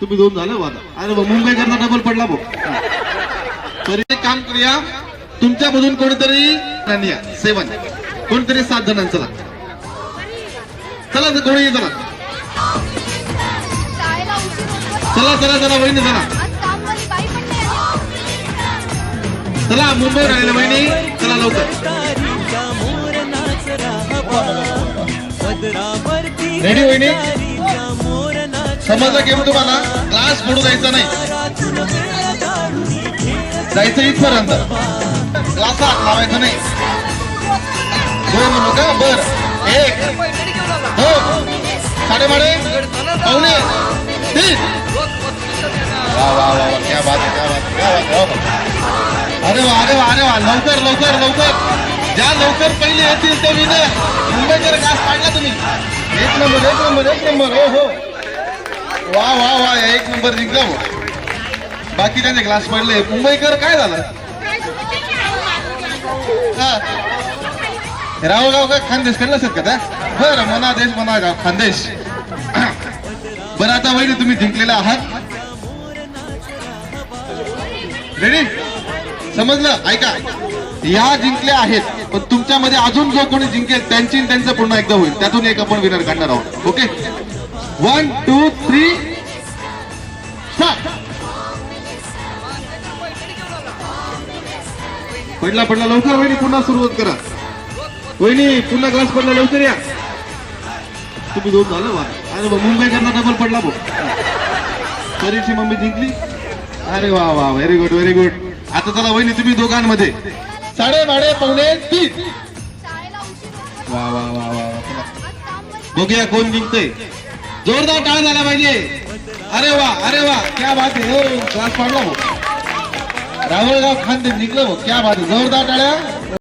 तुम्ही 2 झालं वादा. अरे मुंबई करता डबल पडला भाऊ. तरी एक काम करूया, तुमच्यामधून कोणीतरी 7 कोणतरी 7 जणांचं चला चला कोणी चला चला चला चला वहिनी चला चला मुंबईवर आलेल्या वहिनी चला लवकर. रेडी वहिनी समजलं की तुम्हाला क्लास फोडून जायचा नाही, जायचं इथपर्यंत क्लास लावायचं नाही. 2 म्हणू का बर 1 2 साडेबारे पावणे 3. वा वा वा क्या बात है क्या बात क्या बात. अरे वा अरे वा अरे वा लवकर लवकर लवकर ज्या लवकर पहिले येतील ते विनर. मुंबईकर क्लास काढला तुम्ही. 1 नंबर 1 नंबर 1 नंबर. हो हो वा वा वा 1 नंबर जिंकला हो. बाकी त्यांचे क्लास पडले. मुंबईकर काय झालं रावगाव का खानदेश कडलं असेल का त्या. बरं मना देश मना गाव खानदेश. बरं आता वहिनी तुम्ही जिंकलेला आहात. रेडी समजलं. ऐका या जिंकल्या आहेत पण तुमच्यामध्ये अजून जो कोणी जिंकेल त्यांचं पुन्हा एकदा होईल. त्यातून एक आपण विनर काढणार आहोत. Okay 1 2 3 start. पडला पडला लवकर वहिनी पुन्हा सुरुवात करा. वहिनी पुन्हा क्लास पडला लवकर या. तुम्ही 2 झालं वा. अरे मुंबई करता डबल पडला भाऊ. तरीची मम्मी जिंकली. अरे वा वा व्हेरी गुड व्हेरी गुड. आता चला वहिनी तुम्ही दोघांमध्ये 3:30 पावणे 3. वा वा वा वा बघूया कोण जिंकतंय. जोरदार टाळ झाला पाहिजे. अरे वा क्या बात आहे. क्लास पाडला भाऊ. रावळगाव खानदेश जिंकलं भाऊ. क्या बात आहे. जोरदार टाळ्या.